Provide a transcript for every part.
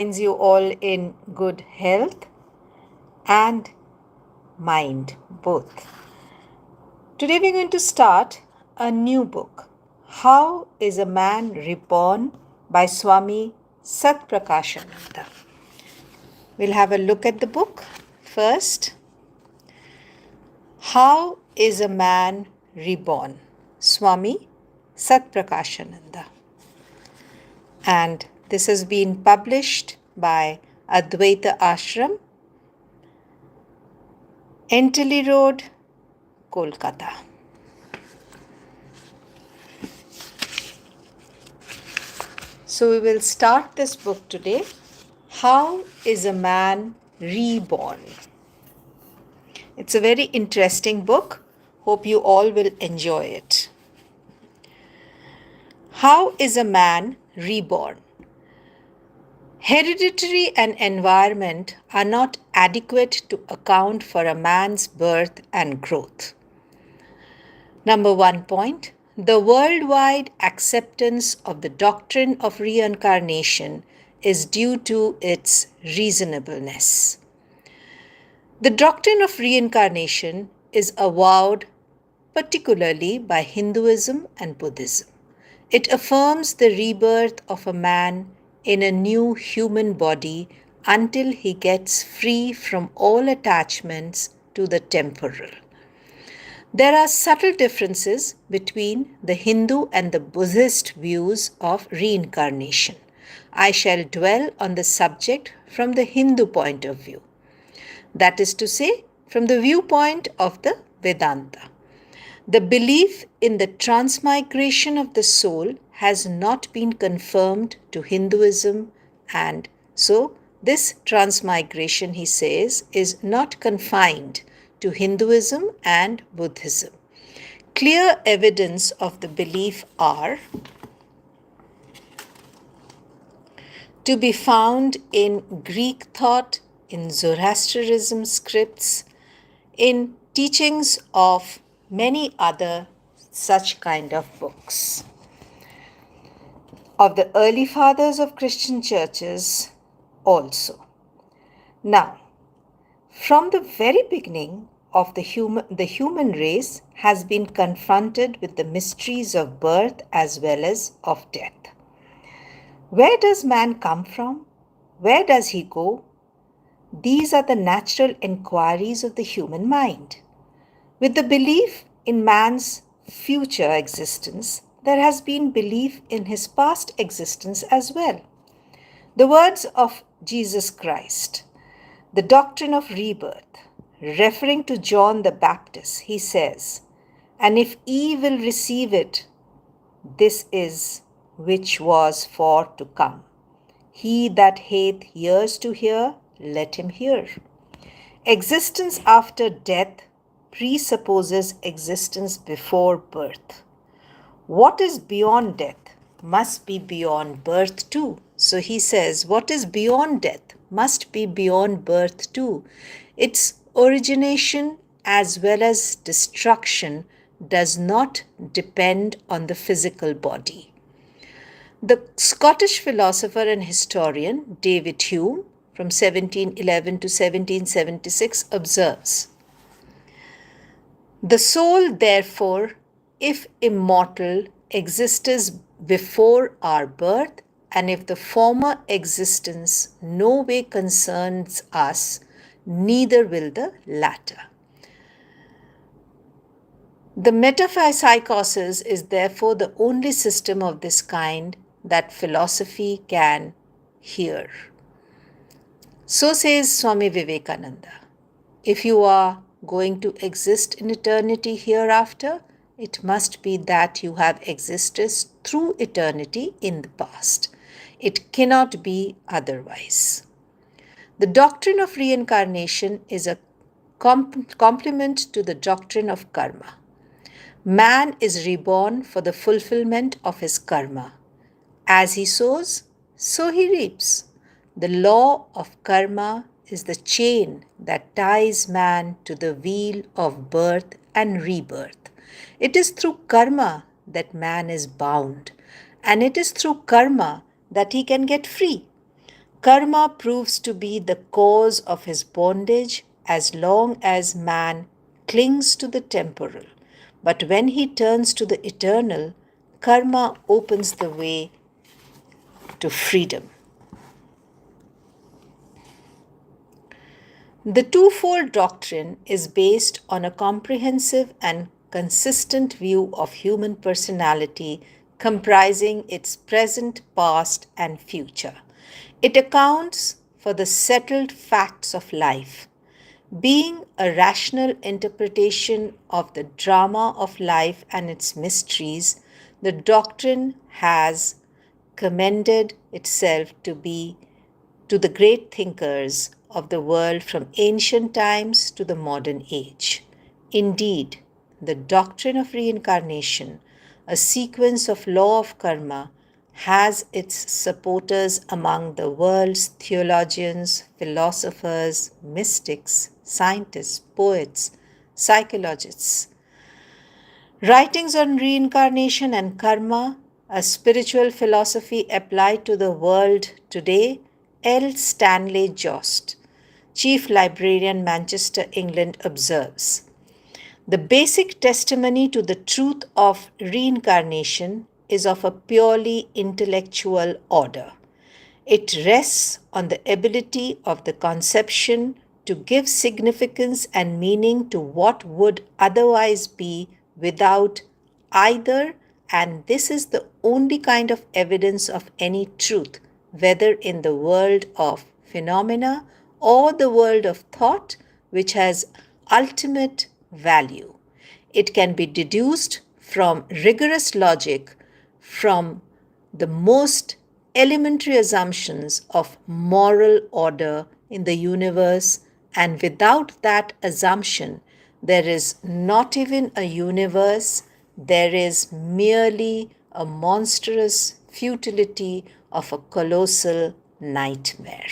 finds you all in good health and mind both. Today we're going to start a new book, How is a Man Reborn by Swami Satprakashananda. We'll have a look at the book first. How is a Man Reborn? Swami Satprakashananda. And this has been published by Advaita Ashram, Enteley Road, Kolkata. So we will start this book today. How is a man reborn? It's a very interesting book. Hope you all will enjoy it. How is a man reborn? Hereditary and environment are not adequate to account for a man's birth and growth. Number 1 point, the worldwide acceptance of the doctrine of reincarnation is due to its reasonableness. The doctrine of reincarnation is avowed particularly by Hinduism and Buddhism. It affirms the rebirth of a man in a new human body until he gets free from all attachments to the temporal. There are subtle differences between the Hindu and the Buddhist views of reincarnation. I shall dwell on the subject from the Hindu point of view. That is to say, from the viewpoint of the Vedanta. The belief in the transmigration of the soul has not been confirmed to Hinduism, and so this transmigration, he says, is not confined to Hinduism and Buddhism. Clear evidence of the belief are to be found in Greek thought, in Zoroastrianism scripts, in teachings of many other such kind of books. Of the early fathers of Christian churches also. Now, from the very beginning of the human race has been confronted with the mysteries of birth as well as of death. Where does man come from? Where does he go? These are the natural inquiries of the human mind. With the belief in man's future existence, there has been belief in his past existence as well. The words of Jesus Christ, the doctrine of rebirth, referring to John the Baptist, he says, "And if ye will receive it, this is which was for to come. He that hath ears to hear, let him hear." Existence after death presupposes existence before birth. What is beyond death must be beyond birth too. So he says, what is beyond death must be beyond birth too. Its origination as well as destruction does not depend on the physical body. The Scottish philosopher and historian David Hume, from 1711 to 1776, observes, "The soul, therefore, if immortal, exists before our birth, and if the former existence no way concerns us, neither will the latter." The metapsychosis is therefore the only system of this kind that philosophy can hear. So says Swami Vivekananda, if you are going to exist in eternity hereafter, it must be that you have existed through eternity in the past. It cannot be otherwise. The doctrine of reincarnation is a complement to the doctrine of karma. Man is reborn for the fulfillment of his karma. As he sows, so he reaps. The law of karma is the chain that ties man to the wheel of birth and rebirth. It is through karma that man is bound, and it is through karma that he can get free. Karma proves to be the cause of his bondage as long as man clings to the temporal. But when he turns to the eternal, karma opens the way to freedom. The twofold doctrine is based on a comprehensive and consistent view of human personality comprising its present, past, and future. It accounts for the settled facts of life. Being a rational interpretation of the drama of life and its mysteries, the doctrine has commended itself to the great thinkers of the world from ancient times to the modern age. Indeed, the doctrine of reincarnation, a sequence of law of karma, has its supporters among the world's theologians, philosophers, mystics, scientists, poets, psychologists. Writings on reincarnation and karma, a spiritual philosophy applied to the world today, L. Stanley Jost, Chief Librarian, Manchester, England, observes the basic testimony to the truth of reincarnation is of a purely intellectual order. It rests on the ability of the conception to give significance and meaning to what would otherwise be without either, and this is the only kind of evidence of any truth, whether in the world of phenomena or the world of thought, which has ultimate value. It can be deduced from rigorous logic, from the most elementary assumptions of moral order in the universe, and without that assumption, there is not even a universe, there is merely a monstrous futility of a colossal nightmare.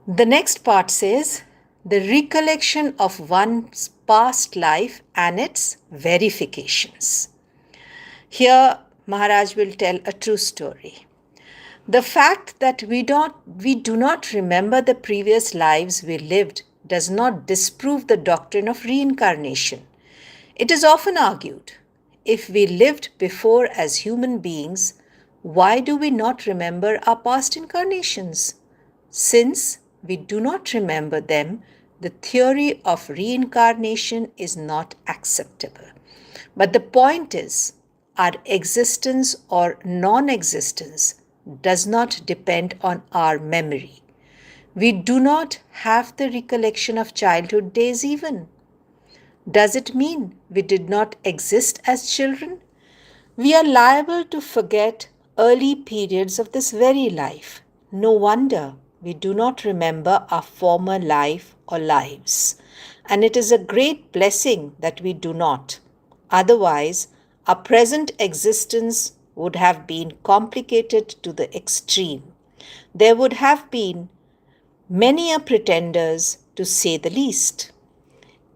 The next part says, the recollection of one's past life and its verifications. Here, Maharaj will tell a true story. The fact that we do not remember the previous lives we lived does not disprove the doctrine of reincarnation. It is often argued, if we lived before as human beings, why do we not remember our past incarnations? Since we do not remember them, the theory of reincarnation is not acceptable. But the point is, our existence or non-existence does not depend on our memory. We do not have the recollection of childhood days even. Does it mean we did not exist as children? We are liable to forget early periods of this very life. No wonder we do not remember our former life or lives. And it is a great blessing that we do not. Otherwise, our present existence would have been complicated to the extreme. There would have been many a pretenders, to say the least.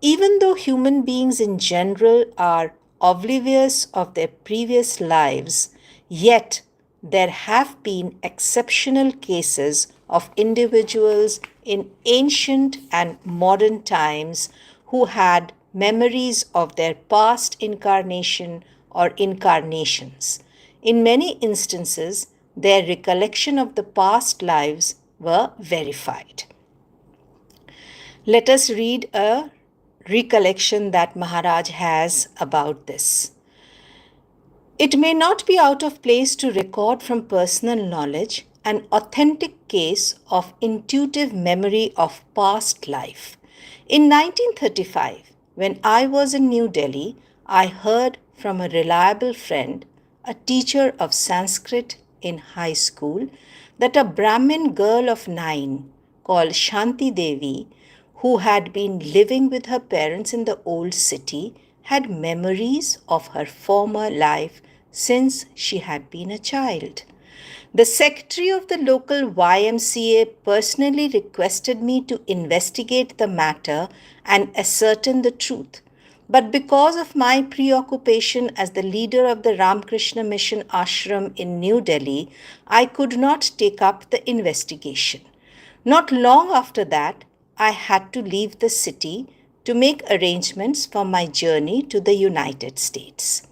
Even though human beings in general are oblivious of their previous lives, yet there have been exceptional cases of individuals in ancient and modern times who had memories of their past incarnation or incarnations. In many instances, their recollection of the past lives were verified. Let us read a recollection that Maharaj has about this. It may not be out of place to record from personal knowledge an authentic case of intuitive memory of past life. In 1935, when I was in New Delhi, I heard from a reliable friend, a teacher of Sanskrit in high school, that a Brahmin girl of 9 called Shanti Devi, who had been living with her parents in the old city, had memories of her former life since she had been a child. The secretary of the local YMCA personally requested me to investigate the matter and ascertain the truth. But because of my preoccupation as the leader of the Ramakrishna Mission Ashram in New Delhi, I could not take up the investigation. Not long after that, I had to leave the city to make arrangements for my journey to the United States.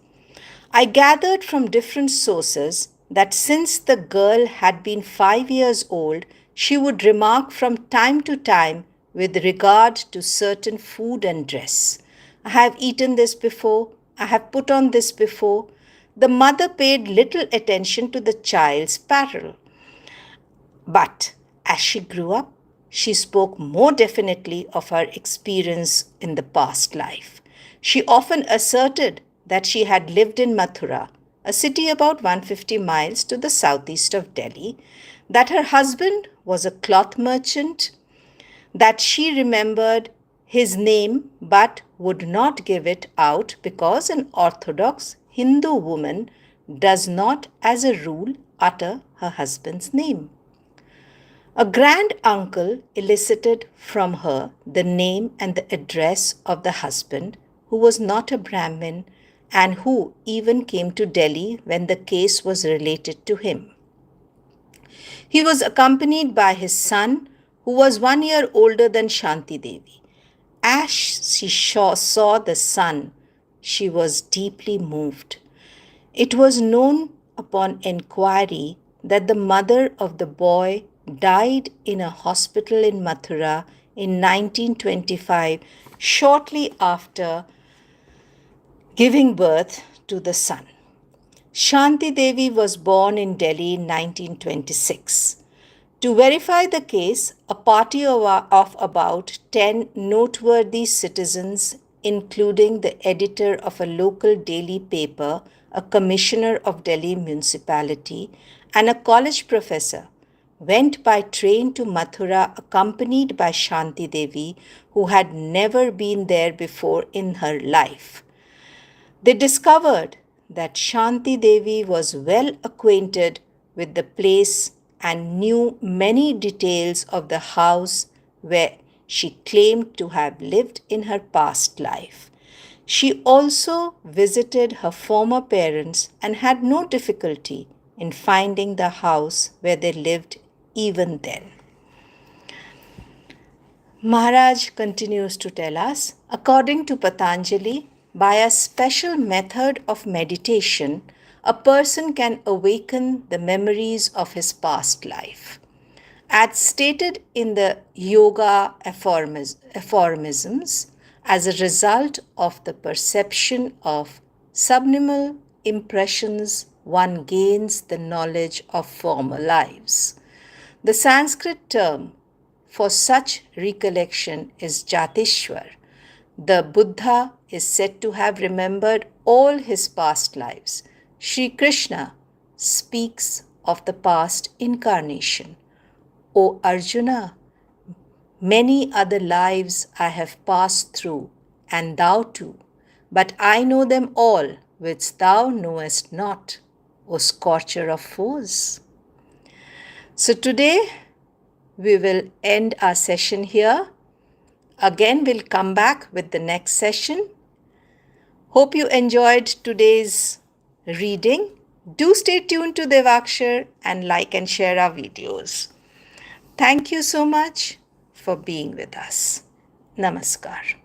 I gathered from different sources that since the girl had been 5 years old, she would remark from time to time with regard to certain food and dress. I have eaten this before, I have put on this before. The mother paid little attention to the child's apparel. But as she grew up, she spoke more definitely of her experience in the past life. She often asserted that she had lived in Mathura, a city about 150 miles to the southeast of Delhi, that her husband was a cloth merchant, that she remembered his name but would not give it out because an orthodox Hindu woman does not, as a rule, utter her husband's name. A grand uncle elicited from her the name and the address of the husband, who was not a Brahmin and who even came to Delhi when the case was related to him. He was accompanied by his son, who was 1 year older than Shanti Devi. As she saw the son, she was deeply moved. It was known upon enquiry that the mother of the boy died in a hospital in Mathura in 1925, shortly after giving birth to the son. Shanti Devi was born in Delhi in 1926. To verify the case, a party of about 10 noteworthy citizens, including the editor of a local daily paper, a commissioner of Delhi municipality, and a college professor, went by train to Mathura accompanied by Shanti Devi, who had never been there before in her life. They discovered that Shanti Devi was well acquainted with the place and knew many details of the house where she claimed to have lived in her past life. She also visited her former parents and had no difficulty in finding the house where they lived even then. Maharaj continues to tell us, according to Patanjali, by a special method of meditation, a person can awaken the memories of his past life. As stated in the Yoga aphorisms, as a result of the perception of subliminal impressions, one gains the knowledge of former lives. The Sanskrit term for such recollection is Jatishwar. The Buddha is said to have remembered all his past lives. Sri Krishna speaks of the past incarnation. O Arjuna, many other lives I have passed through, and thou too, but I know them all which thou knowest not, O scorcher of foes. So today we will end our session here. Again, we'll come back with the next session. Hope you enjoyed today's reading. Do stay tuned to Devakshar and like and share our videos. Thank you so much for being with us. Namaskar.